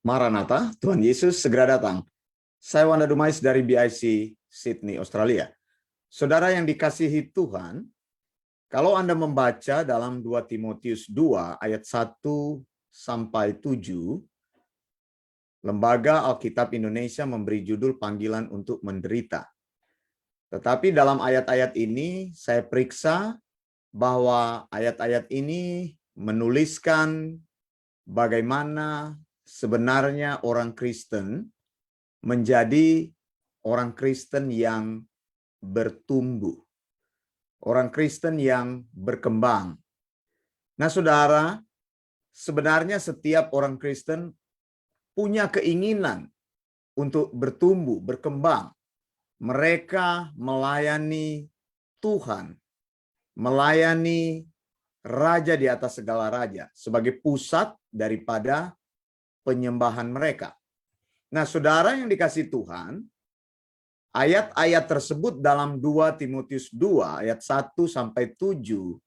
Maranatha, Tuhan Yesus segera datang. Saya Wanda Dumais dari BIC Sydney, Australia. Saudara yang dikasihi Tuhan, kalau Anda membaca dalam 2 Timotius 2 ayat 1 sampai 7, Lembaga Alkitab Indonesia memberi judul panggilan untuk menderita. Tetapi dalam ayat-ayat ini saya periksa bahwa ayat-ayat ini menuliskan bagaimana sebenarnya orang Kristen menjadi orang Kristen yang bertumbuh, orang Kristen yang berkembang. Nah, saudara, sebenarnya setiap orang Kristen punya keinginan untuk bertumbuh, berkembang. Mereka melayani Tuhan, melayani Raja di atas segala raja sebagai pusat daripada penyembahan mereka. Nah, saudara yang dikasihi Tuhan, ayat-ayat tersebut dalam 2 Timotius 2 ayat 1 sampai 7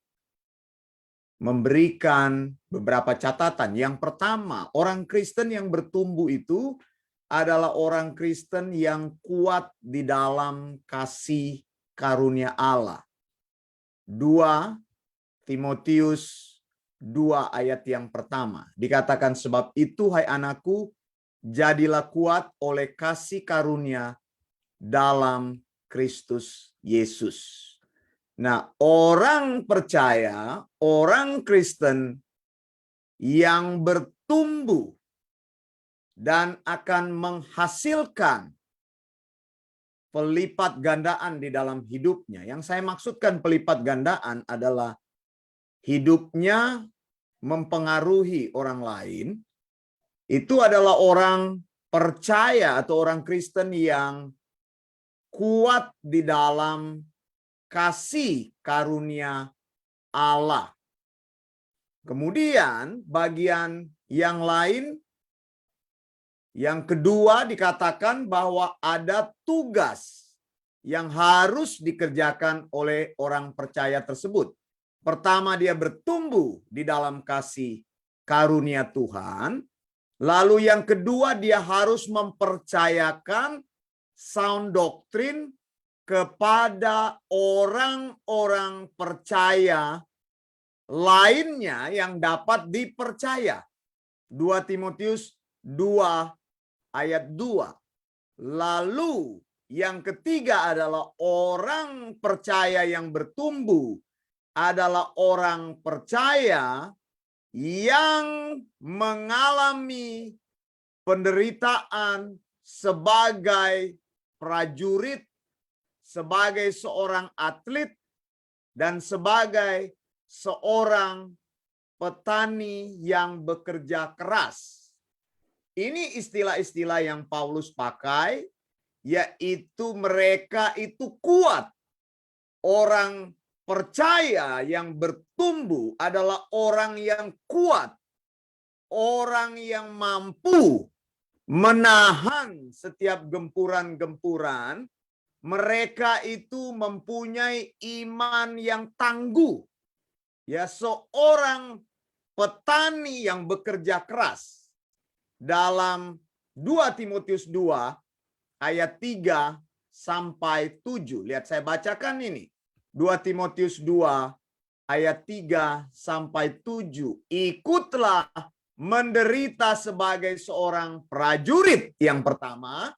memberikan beberapa catatan. Yang pertama, orang Kristen yang bertumbuh itu adalah orang Kristen yang kuat di dalam kasih karunia Allah. 2 Timotius 2 ayat yang pertama dikatakan, sebab itu hai anakku, jadilah kuat oleh kasih karunia dalam Kristus Yesus. Nah, orang percaya, orang Kristen yang bertumbuh dan akan menghasilkan pelipat gandaan di dalam hidupnya. Yang saya maksudkan pelipat gandaan adalah hidupnya mempengaruhi orang lain. Itu adalah orang percaya atau orang Kristen yang kuat di dalam kasih karunia Allah. Kemudian bagian yang lain, yang kedua dikatakan bahwa ada tugas yang harus dikerjakan oleh orang percaya tersebut. Pertama, dia bertumbuh di dalam kasih karunia Tuhan. Lalu yang kedua, dia harus mempercayakan sound doktrin kepada orang-orang percaya lainnya yang dapat dipercaya. 2 Timotius 2 ayat 2. Lalu yang ketiga adalah orang percaya yang bertumbuh adalah orang percaya yang mengalami penderitaan sebagai prajurit, sebagai seorang atlet, dan sebagai seorang petani yang bekerja keras. Ini istilah-istilah yang Paulus pakai, yaitu mereka itu kuat. Orang percaya yang bertumbuh adalah orang yang kuat, orang yang mampu menahan setiap gempuran-gempuran. Mereka itu mempunyai iman yang tangguh. Ya, seorang petani yang bekerja keras. Dalam 2 Timotius 2 ayat 3 sampai 7. Lihat, saya bacakan ini. 2 Timotius 2 ayat 3 sampai 7. Ikutlah menderita sebagai seorang prajurit yang pertama.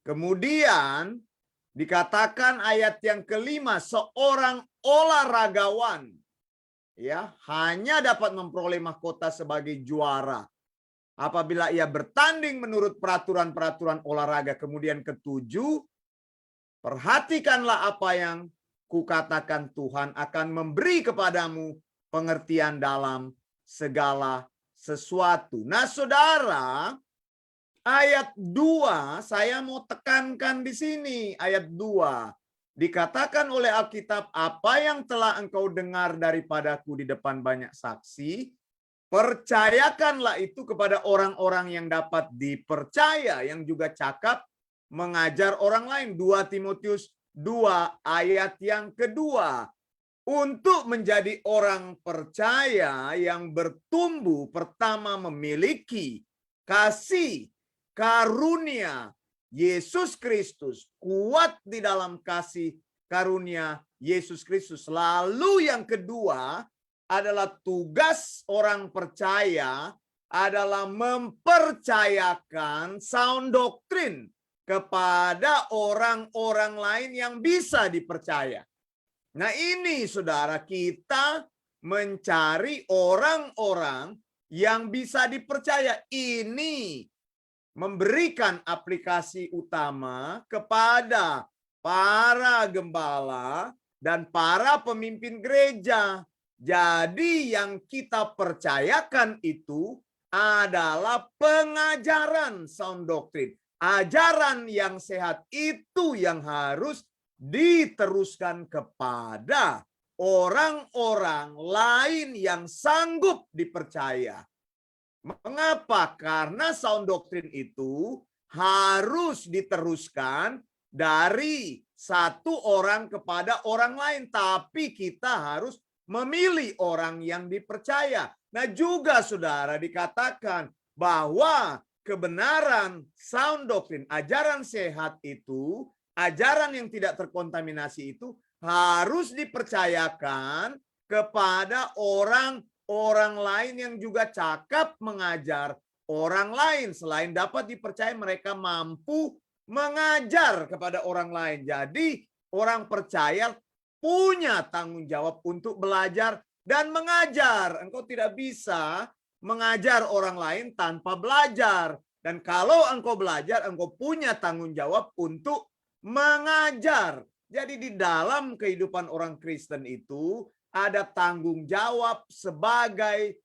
Kemudian dikatakan ayat yang kelima, seorang olahragawan ya hanya dapat memperoleh mahkota sebagai juara apabila ia bertanding menurut peraturan-peraturan olahraga. Kemudian ketujuh, perhatikanlah apa yang kukatakan, Tuhan akan memberi kepadamu pengertian dalam segala sesuatu. Nah, saudara, ayat 2 saya mau tekankan di sini. Ayat 2 dikatakan oleh Alkitab, apa yang telah engkau dengar daripadaku di depan banyak saksi, percayakanlah itu kepada orang-orang yang dapat dipercaya, yang juga cakap mengajar orang lain. 2 Timotius 2 ayat yang kedua. Untuk menjadi orang percaya yang bertumbuh, pertama memiliki kasih karunia Yesus Kristus, kuat di dalam kasih karunia Yesus Kristus. Lalu yang kedua adalah tugas orang percaya adalah mempercayakan sound doktrin kepada orang-orang lain yang bisa dipercaya. Nah ini saudara, kita mencari orang-orang yang bisa dipercaya. Ini memberikan aplikasi utama kepada para gembala dan para pemimpin gereja. Jadi yang kita percayakan itu adalah pengajaran sound doktrin. Ajaran yang sehat itu yang harus diteruskan kepada orang-orang lain yang sanggup dipercaya. Mengapa? Karena sound doktrin itu harus diteruskan dari satu orang kepada orang lain. Tapi kita harus memilih orang yang dipercaya. Nah juga saudara dikatakan bahwa kebenaran sound doktrin, ajaran sehat itu, ajaran yang tidak terkontaminasi itu harus dipercayakan kepada orang lain yang juga cakap mengajar orang lain. Selain dapat dipercaya, mereka mampu mengajar kepada orang lain. Jadi orang percaya punya tanggung jawab untuk belajar dan mengajar. Engkau tidak bisa mengajar orang lain tanpa belajar. Dan kalau engkau belajar, engkau punya tanggung jawab untuk mengajar. Jadi di dalam kehidupan orang Kristen itu ada tanggung jawab sebagai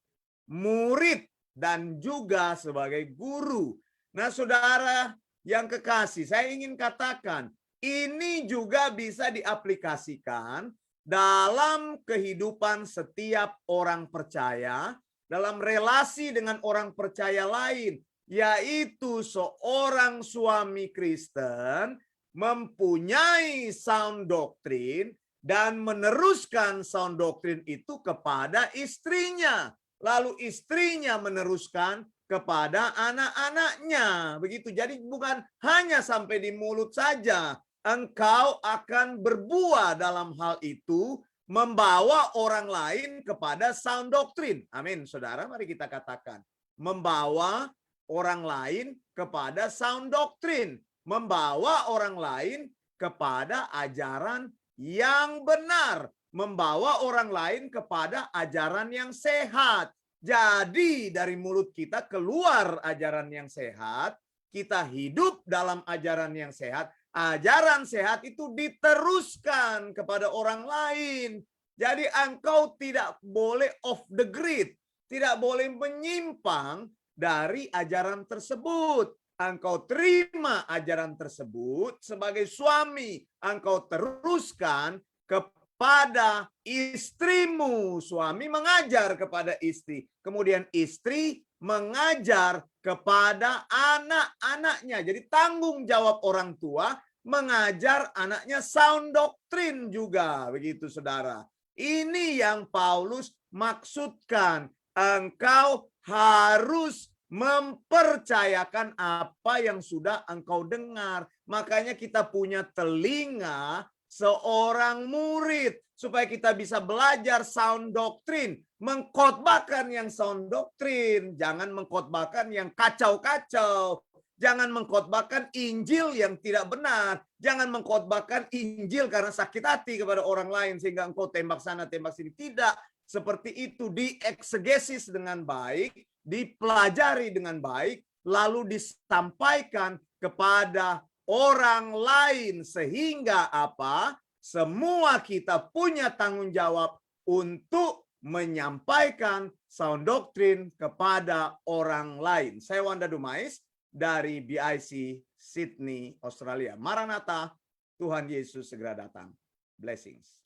murid dan juga sebagai guru. Nah, saudara yang kekasih, saya ingin katakan, ini juga bisa diaplikasikan dalam kehidupan setiap orang percaya, dalam relasi dengan orang percaya lain, yaitu seorang suami Kristen mempunyai sound doktrin dan meneruskan sound doktrin itu kepada istrinya. Lalu istrinya meneruskan kepada anak-anaknya. Begitu. Jadi bukan hanya sampai di mulut saja. Engkau akan berbuah dalam hal itu, membawa orang lain kepada sound doktrin. Amin, saudara. Mari kita katakan. Membawa orang lain kepada sound doktrin. Membawa orang lain kepada ajaran yang benar. Membawa orang lain kepada ajaran yang sehat. Jadi dari mulut kita keluar ajaran yang sehat. Kita hidup dalam ajaran yang sehat. Ajaran sehat itu diteruskan kepada orang lain. Jadi engkau tidak boleh off the grid. Tidak boleh menyimpang dari ajaran tersebut. Engkau terima ajaran tersebut sebagai suami. Engkau teruskan kepada istrimu. Suami mengajar kepada istri. Kemudian istri mengajar kepada anak-anaknya. Jadi tanggung jawab orang tua mengajar anaknya sound doktrin juga. Begitu saudara. Ini yang Paulus maksudkan. Engkau harus mempercayakan apa yang sudah engkau dengar. Makanya kita punya telinga seorang murid supaya kita bisa belajar sound doktrin, mengkhotbahkan yang sound doktrin, jangan mengkhotbahkan yang kacau-kacau, jangan mengkhotbahkan Injil yang tidak benar, jangan mengkhotbahkan Injil karena sakit hati kepada orang lain sehingga engkau tembak sana tembak sini. Tidak seperti itu. Dieksegesis dengan baik, dipelajari dengan baik, lalu disampaikan kepada orang lain sehingga apa? Semua kita punya tanggung jawab untuk menyampaikan sound doktrin kepada orang lain. Saya Wanda Dumais dari BIC Sydney, Australia. Maranatha, Tuhan Yesus segera datang. Blessings.